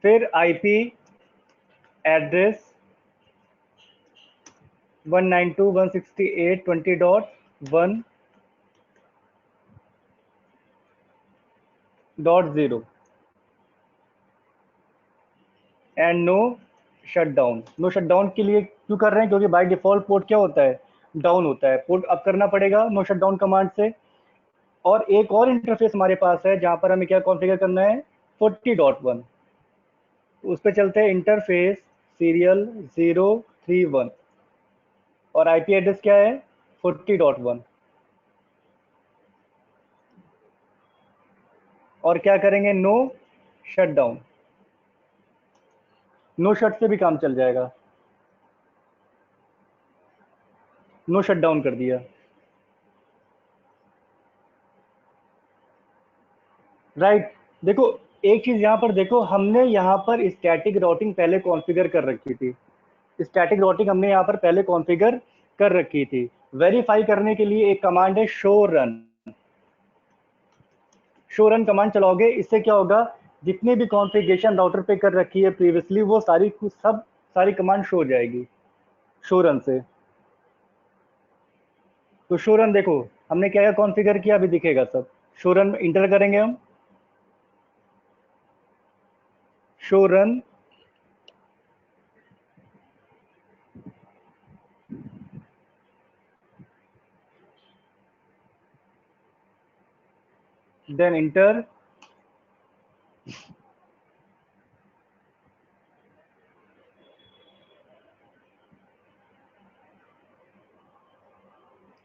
फिर IP address 192.168.20.0 and no shutdown. No shutdown के लिए क्यों कर रहे हैं, क्योंकि बाय डिफॉल्ट पोर्ट क्या होता है, डाउन होता है। पोर्ट अप करना पड़ेगा नो शटडाउन कमांड से। और एक और इंटरफेस हमारे पास है जहां पर हमें क्या कॉन्फ़िगर करना है, 40.1, उस पर चलते हैं, इंटरफेस सीरियल 031 और IP एड्रेस क्या है 40.1, और क्या करेंगे, नो शटडाउन। नो शट से भी काम चल जाएगा, नो शटडाउन कर दिया। राइट, देखो एक चीज यहाँ पर देखो, हमने यहाँ पर स्टैटिक राउटिंग पहले कॉन्फ़िगर कर रखी थी, स्टैटिक राउटिंग हमने यहाँ पर पहले कॉन्फ़िगर कर रखी थी। वेरीफाई करने के लिए एक कमांड है show run. Show run command चलाओगे, इससे क्या होगा, जितने भी कॉन्फ़िगरेशन राउटर पे कर रखी है प्रीवियसली, वो सारी कमांड शो हो जाएगी शो रन से। तो शो रन देखो हमने क्या क्या कॉन्फ़िगर किया, अभी दिखेगा सब। शो रन इंटर करेंगे हम, शो रन, देन इंटर,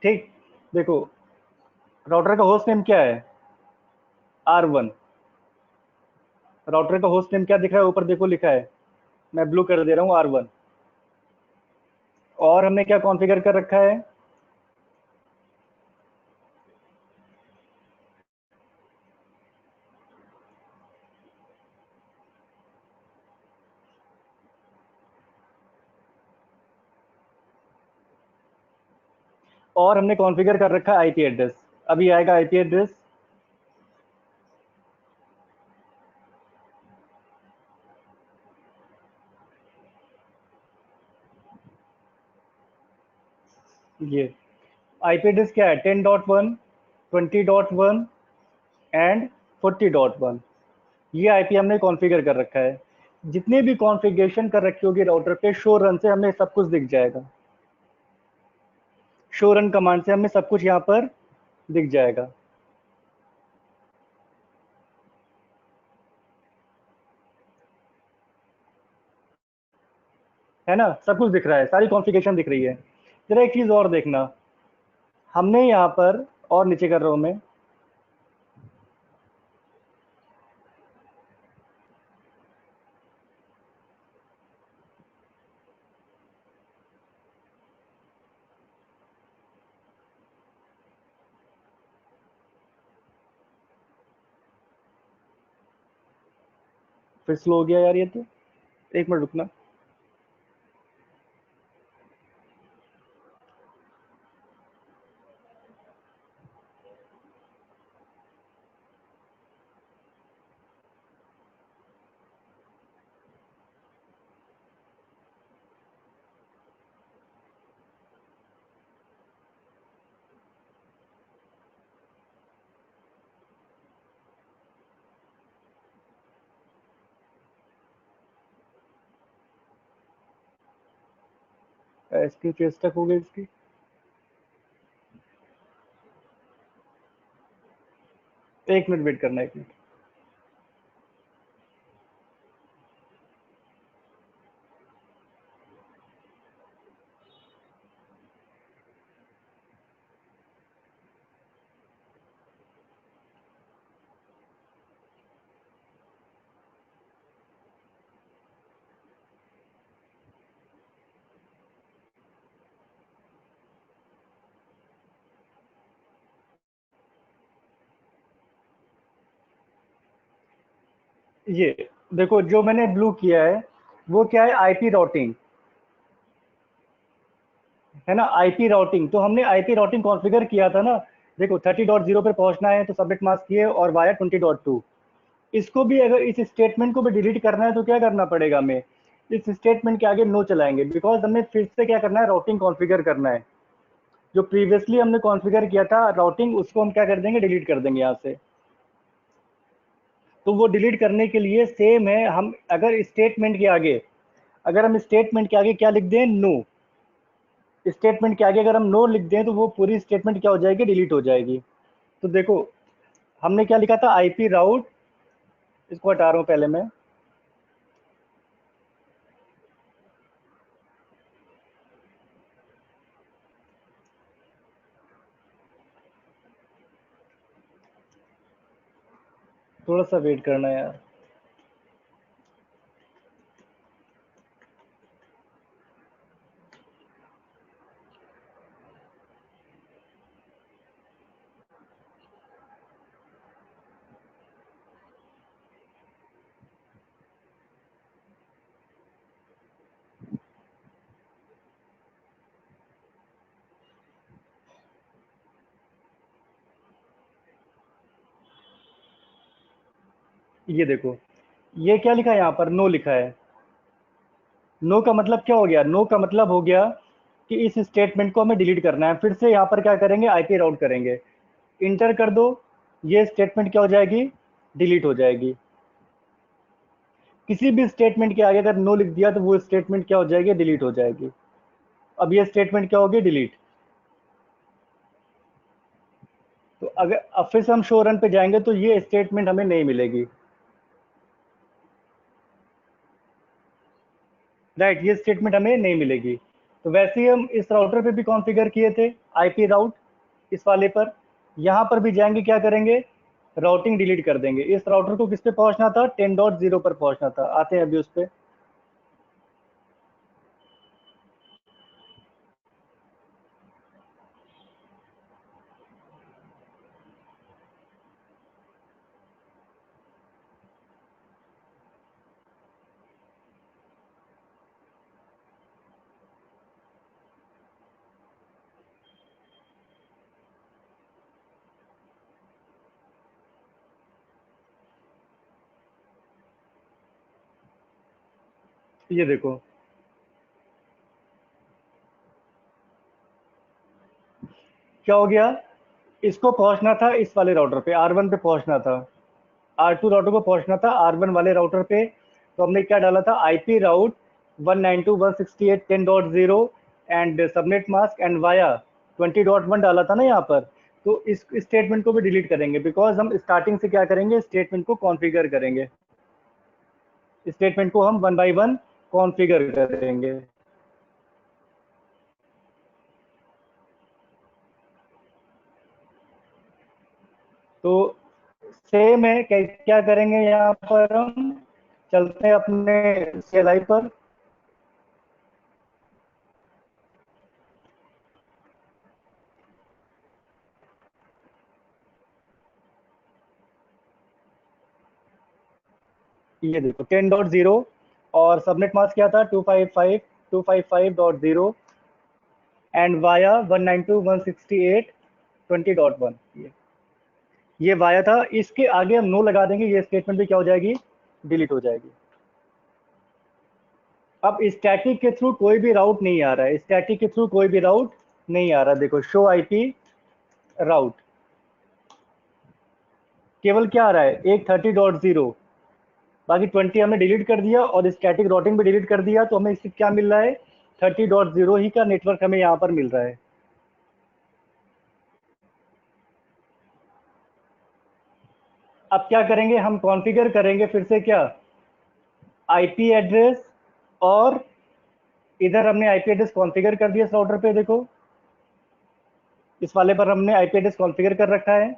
ठीक। देखो राउटर का होस्ट नेम क्या है, R1। राउटर का होस्ट नेम क्या दिख रहा है, ऊपर देखो लिखा है, मैं ब्लू कर दे रहा हूँ, R1। और हमने क्या कॉन्फ़िगर कर रखा है, और हमने कॉन्फ़िगर कर रखा है IP एड्रेस। अभी आएगा IP एड्रेस, ये IP एड्रेस क्या है, 10.1, 20.1 एंड 40.1। ये IP हमने कॉन्फ़िगर कर रखा है। जितने भी कॉन्फ़िगरेशन कर रखी होगी राउटर पे, शो रन से हमें सब कुछ दिख जाएगा, शो रन कमांड से हमें सब कुछ यहाँ पर दिख जाएगा। है ना, सब कुछ दिख रहा है, सारी कॉन्फ़िगरेशन दिख रही है। जरा एक चीज और देखना, हमने यहाँ पर, और नीचे कर रहा हूं मैं, फिर स्लो हो गया यार ये तो, एक मिनट रुकना। इसकी फेस तक हो गई इसकी, एक मिनट वेट करना, एक मिनट। ये देखो जो मैंने ब्लू किया है वो क्या है, आईपी राउटिंग है ना, आईपी राउटिंग। तो हमने आईपी राउटिंग कॉन्फ़िगर किया था ना, देखो 30.0 पे पहुंचना है तो सबनेट मास्क किए और वाया 20.2। इसको भी अगर इस स्टेटमेंट को भी डिलीट करना है तो क्या करना पड़ेगा हमें, इस स्टेटमेंट के आगे नो चलाएंगे, बिकॉज हमें फिर से क्या करना है, राउटिंग कॉन्फ़िगर करना है। जो प्रीवियसली हमने कॉन्फ़िगर किया था राउटिंग, उसको हम क्या कर देंगे, डिलीट कर देंगे यहाँ से। तो वो डिलीट करने के लिए सेम है, हम अगर स्टेटमेंट के आगे, अगर हम स्टेटमेंट के आगे क्या लिख दें, नो, स्टेटमेंट के आगे अगर हम नो लिख दें तो वो पूरी स्टेटमेंट क्या हो जाएगी, डिलीट हो जाएगी। तो देखो हमने क्या लिखा था, आईपी राउट, इसको हटा रहा हूं पहले मैं, थोड़ा सा वेट करना यार। ये देखो, ये क्या लिखा है यहाँ पर, नो लिखा है। नो का मतलब क्या हो गया, नो का मतलब हो गया कि इस स्टेटमेंट को हमें डिलीट करना है। फिर से यहाँ पर क्या करेंगे, आईपी राउट करेंगे, इंटर कर दो, ये स्टेटमेंट क्या हो जाएगी, डिलीट हो जाएगी। किसी भी स्टेटमेंट के आगे अगर नो लिख दिया तो वो स्टेटमेंट क्या हो जाएगी, डिलीट हो जाएगी। अब ये स्टेटमेंट क्या होगी, डिलीट। तो अगर अब फिर से हम शो रन पे जाएंगे तो ये स्टेटमेंट हमें नहीं मिलेगी, राइट, ये स्टेटमेंट हमें नहीं मिलेगी। तो वैसे ही हम इस राउटर पे भी कॉन्फ़िगर किए थे, आईपी राउट, इस वाले पर, यहाँ पर भी जाएंगे, क्या करेंगे, राउटिंग डिलीट कर देंगे। इस राउटर को किस पे पहुंचना था, 10.0 पर पहुंचना था, आते हैं अभी उस पे। ये देखो क्या हो गया, इसको पहुंचना था इस वाले राउटर पे, R1 पे पहुंचना था, R2 राउटर को पहुंचना था R1 वाले राउटर पे। तो हमने क्या डाला था, IP route 192.168.10.0 and subnet mask and via 20.1 डाला था ना यहाँ पर। तो इस स्टेटमेंट को भी डिलीट करेंगे, बिकॉज हम स्टार्टिंग से क्या करेंगे, स्टेटमेंट को कॉन्फ़िगर करेंगे, स्टेटमेंट को हम वन बाय वन कॉन्फ़िगर करेंगे। तो सेम है, क्या करेंगे यहाँ पर हम चलते हैं अपने CLI पर। ये देखो 10.0 और सबनेट मास्क क्या था 255.255.0 एंड वाया 192.168.20.1। ये वाया था, इसके आगे हम नो लगा देंगे, ये स्टेटमेंट भी क्या हो जाएगी, डिलीट हो जाएगी। अब स्टैटिक के थ्रू कोई भी राउट नहीं आ रहा है, स्टैटिक के थ्रू कोई भी राउट नहीं आ रहा। देखो शो आईपी राउट, केवल क्या आ रहा है, एक 30.0, बाकी 20 हमने डिलीट कर दिया और स्टैटिक राउटिंग भी डिलीट कर दिया, तो हमें इससे क्या मिल रहा है, 30.0 ही का नेटवर्क हमें यहाँ पर मिल रहा है। अब क्या करेंगे, हम कॉन्फ़िगर करेंगे फिर से क्या, आईपी एड्रेस, और इधर हमने आईपी एड्रेस कॉन्फ़िगर कर दिया इस राउटर पे। देखो इस वाले पर हमने आईपी एड्रेस कॉन्फ़िगर कर रखा है,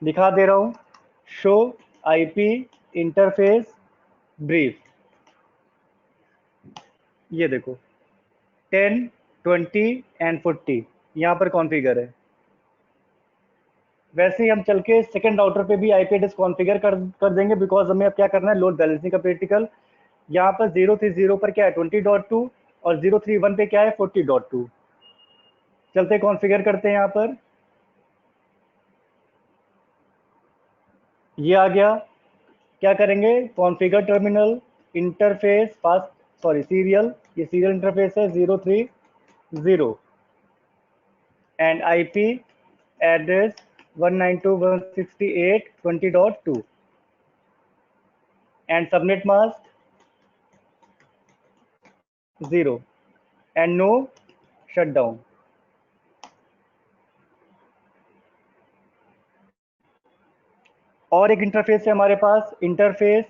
दिखा दे रहा हूं, शो आईपी इंटरफेस ब्रीफ। ये देखो 10, 20 एंड 40 यहाँ पर कॉन्फ़िगर है। वैसे ही हम चल के सेकेंड राउटर पे भी आईपी एड्रेस कॉन्फ़िगर कर देंगे, बिकॉज हमें अब क्या करना है, लोड बैलेंसिंग का प्रैक्टिकल। यहाँ पर 030 पर क्या है 20.2 और 031 पे क्या है 40.2। चलते कॉन्फ़िगर करते हैं यहाँ पर, ये आ गया। क्या करेंगे, configure terminal interface fast, sorry serial, ये सीरियल इंटरफेस है 030 and IP address 192.168.20.2 and subnet mask 0 and no shutdown. और एक इंटरफेस है हमारे पास, इंटरफेस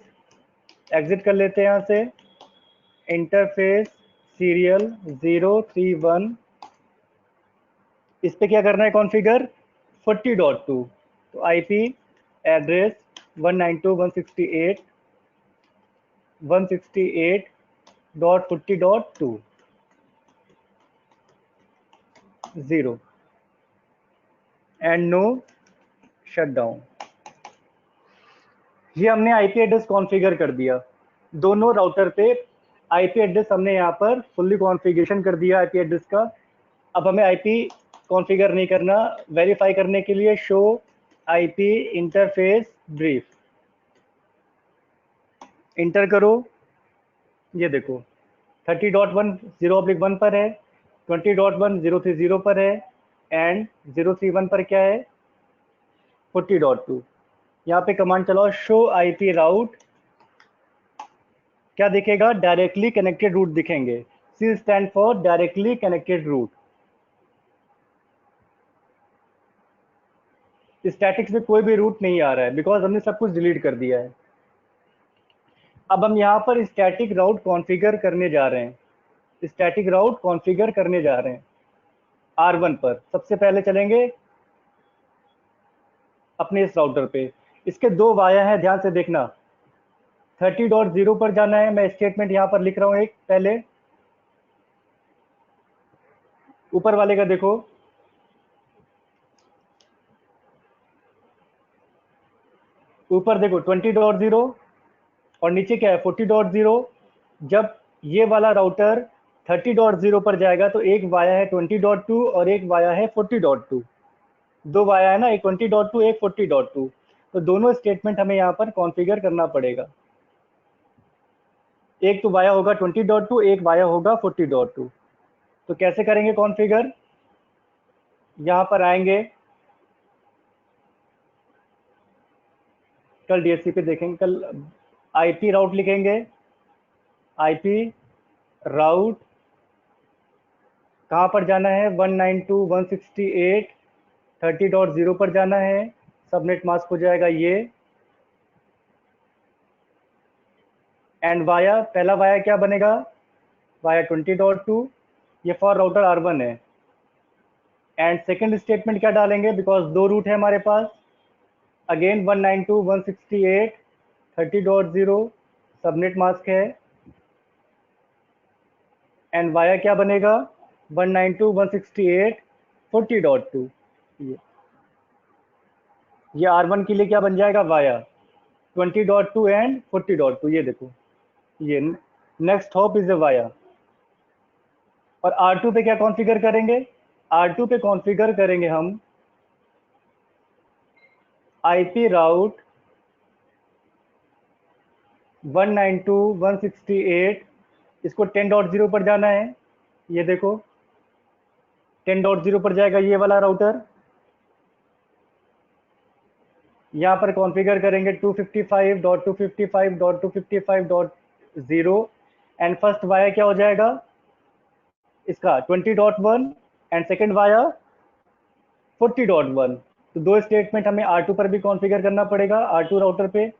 एग्जिट कर लेते हैं यहाँ से, इंटरफेस सीरियल 031, इस पे क्या करना है कॉन्फ़िगर 40.2, तो IP address 192.168.40.2 0 and no shutdown. ये हमने आईपी एड्रेस कॉन्फ़िगर कर दिया दोनों राउटर पे। आईपी एड्रेस हमने यहाँ पर फुल्ली कॉन्फ़िगरेशन कर दिया आईपी एड्रेस का। अब हमें आईपी कॉन्फ़िगर नहीं करना, वेरीफाई करने के लिए show IP interface brief, inter करो। ये देखो 30.1 0/1 पर है, 20.1 030 पर है एंड 031 पर क्या है 40.2। यहाँ पे कमांड चलाओ शो आईपी राउट, क्या दिखेगा, डायरेक्टली कनेक्टेड रूट दिखेंगे, C stand for directly connected route. Statics में कोई भी रूट नहीं आ रहा है, बिकॉज हमने सब कुछ डिलीट कर दिया है। अब हम यहाँ पर स्टैटिक राउट कॉन्फ़िगर करने जा रहे हैं, स्टैटिक राउट कॉन्फ़िगर करने जा रहे हैं R1 पर। सबसे पहले चलेंगे अपने इस राउटर पे, इसके दो वाया हैं, ध्यान से देखना। 30.0 पर जाना है, मैं स्टेटमेंट यहाँ पर लिख रहा हूँ एक, पहले ऊपर वाले का देखो, ऊपर देखो 20.0 और नीचे क्या है 40.0। जब ये वाला राउटर 30.0 पर जाएगा तो एक वाया है 20.2 और एक वाया है 40.2, दो वाया है ना, एक 20.2 एक 40.2, तो दोनों स्टेटमेंट हमें यहाँ पर कॉन्फ़िगर करना पड़ेगा। एक तो वाया होगा 20.2, एक वाया होगा 40.2। तो कैसे करेंगे कॉन्फ़िगर, यहाँ पर आएंगे, कल डीएससी पे देखेंगे, कल आईपी राउट लिखेंगे, आईपी राउट कहाँ पर जाना है 192.168.30.0 पर जाना है, सबनेट मास्क हो जाएगा ये, एंड वाया, पहला वाया क्या बनेगा, वाया 20.2, ये फॉर राउटर R1 है, एंड सेकंड स्टेटमेंट क्या डालेंगे, बिकॉज दो रूट है हमारे पास, अगेन 192.168.30.0 सबनेट मास्क है, एंड वाया क्या बनेगा 192.168.40.2। ये R1 के लिए क्या बन जाएगा वाया 20.2 एंड 40.2। ये देखो, ये next hop is a via. और R2 पे क्या कॉन्फ़िगर करेंगे, R2 पे कॉन्फ़िगर करेंगे हम IP राउट 192.168, इसको 10.0 पर जाना है। ये देखो 10.0 पर जाएगा ये वाला राउटर। यहाँ पर कॉन्फ़िगर करेंगे 255.255.255.0 एंड फर्स्ट वाया क्या हो जाएगा इसका 20.1 एंड सेकेंड वाया 40.1। तो दो स्टेटमेंट हमें R2 पर भी कॉन्फ़िगर करना पड़ेगा, R2 राउटर पे।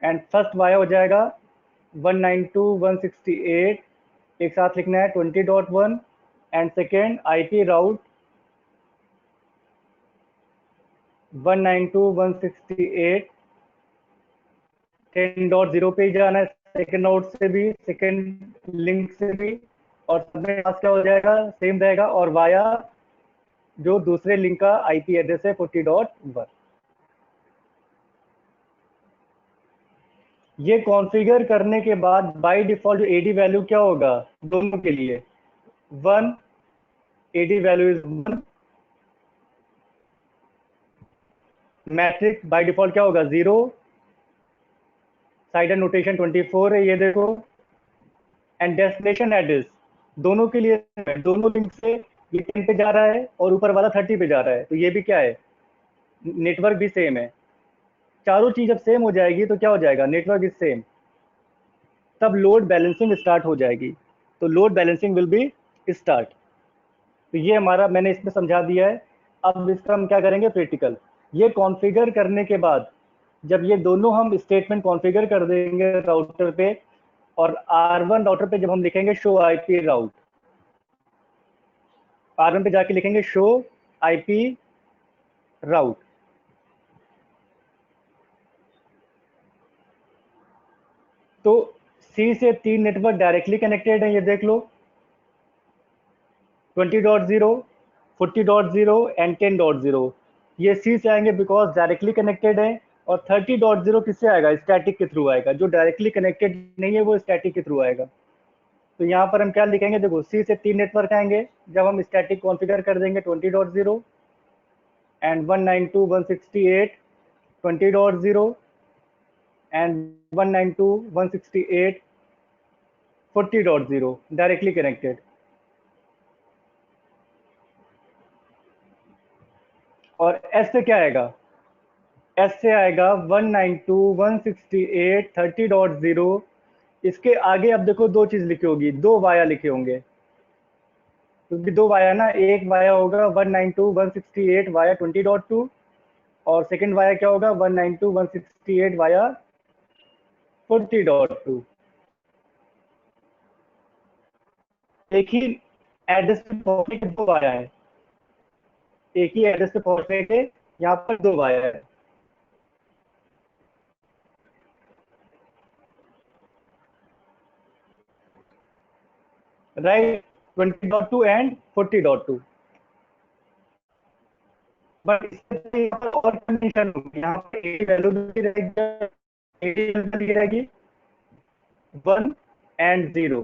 एंड फर्स्ट वाया हो जाएगा 192.168, एक साथ लिखना है 20.1 एंड सेकेंड IP राउट 192.168 10.0 पे ही जाना है, सेकेंड राउट से भी, सेकेंड लिंक से भी, और सबनेट मास्क क्या हो जाएगा सेम रहेगा, और वाया जो दूसरे लिंक का IP एड्रेस है 40.1। ये कॉन्फ़िगर करने के बाद बाय डिफॉल्ट जो AD वैल्यू क्या होगा दोनों के लिए 1, AD value is 1, matrix by default क्या होगा 0, साइड नोटेशन 24 है ये देखो, एंड डेस्टिनेशन एड्रेस दोनों के लिए, दोनों लिंक से ये 10 पे जा रहा है और ऊपर वाला 30 पे जा रहा है, तो ये भी क्या है नेटवर्क भी सेम है। चारों चीज जब सेम हो जाएगी तो क्या हो जाएगा नेटवर्क इज सेम, तब लोड बैलेंसिंग स्टार्ट हो जाएगी। तो load balancing will be start. तो ये हमारा मैंने इसमें समझा दिया है। अब इसका हम क्या करेंगे प्रैक्टिकल। ये कॉन्फ़िगर करने के बाद जब ये दोनों हम स्टेटमेंट कॉन्फ़िगर कर देंगे राउटर पे, और R1 राउटर पे जब हम लिखेंगे शो IP राउट, R1 पे जाके लिखेंगे शो IP राउट, तो C से 3 नेटवर्क डायरेक्टली कनेक्टेड है, ये देख लो 20.0, 40.0 एंड 10.0। ये C से आएंगे बिकॉज डायरेक्टली कनेक्टेड है, और 30.0 किससे आएगा स्टैटिक के थ्रू आएगा, जो डायरेक्टली कनेक्टेड नहीं है वो स्टैटिक के थ्रू आएगा। तो यहाँ पर हम क्या लिखेंगे, देखो C से 3 नेटवर्क आएंगे जब हम स्टैटिक कॉन्फ़िगर कर देंगे 20.0 एंड 192.168 20.0 एंड 192.168 40.0 डायरेक्टली कनेक्टेड। और S से क्या आएगा, S से आएगा 192.168.30.0। इसके आगे अब देखो दो चीज लिखी होगी, दो वाया लिखे होंगे, क्योंकि दो वाया ना, एक वाया होगा 192.168 वाया 20.2 और सेकंड वाया क्या होगा 192.168 वाया 40.2। एक ही एड्रेस पे पहुंचने के दो वाया है, एक ही एड्रेस पे पहुंचने के यहाँ पर दो वाया है। Right 20.2 and 40.2। बट इससे यहाँ पर और कंडीशन होगी, यहाँ पे AD वैल्यू भी रहेगी, AD वैल्यू रहेगी 1 एंड 0।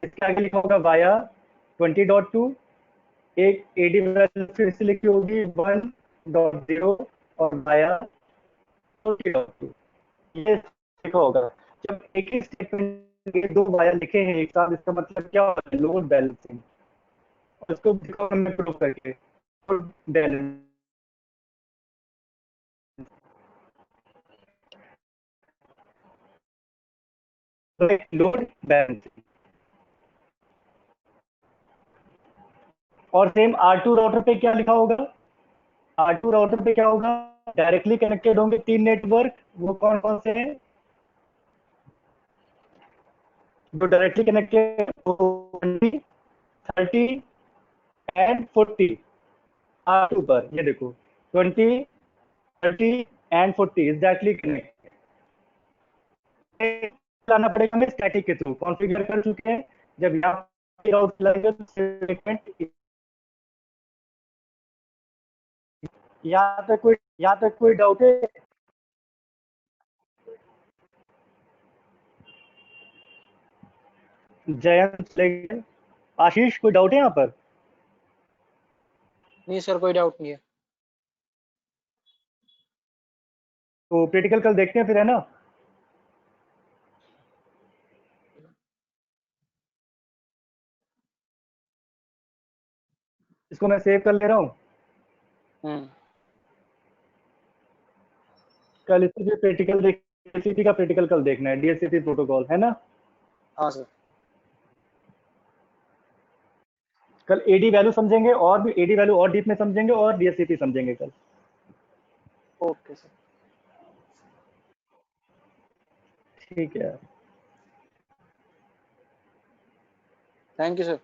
इसके आगे लिखा होगा वाया 20.2, एक AD वैल्यू फिर से लिखी होगी 1.0 और वाया 40.2। ये लिखा होगा। जब एक ही स्टेटमेंट के दो वाया लिखे हैं एक साथ, इसका मतलब क्या होगा लोड बैलेंसिंग। उसको दिखाओ मैं प्रूव करके लोड बैलेंसिंग। लोड बैलेंसिंग और सेम R2 राउटर पे क्या लिखा होगा, R2 राउटर पे क्या होगा, डायरेक्टली कनेक्टेड होंगे 3 नेटवर्क, वो कौन कौन से हैं, जो डायरेक्टली कनेक्टेड 30 एंड 40 आर ऊपर, ये देखो 20 30 एंड 40 एग्जैक्टली कनेक्ट लाना पड़ेगा। हमें स्टैटिक के थ्रू कॉन्फ़िगर कर चुके हैं। जब यहाँ पे राउट लगेगा तो सेगमेंट, यहाँ तक कोई डाउट है? जयंत, आशीष, कोई डाउट है यहाँ पर? नहीं सर, कोई डाउट नहीं है। तो प्रैक्टिकल कल देखते हैं फिर, है ना? इसको मैं सेव कर ले रहा हूँ। कल इसकी भी प्रैक्टिकल देख, डीएससीपी का प्रैक्टिकल कल देखना है, डीएससीपी प्रोटोकॉल, है ना? हाँ सर। कल एडी वैल्यू समझेंगे, और भी एडी वैल्यू और डीप में समझेंगे, और डीएससीपी समझेंगे कल। Okay sir. ठीक है। Thank you sir.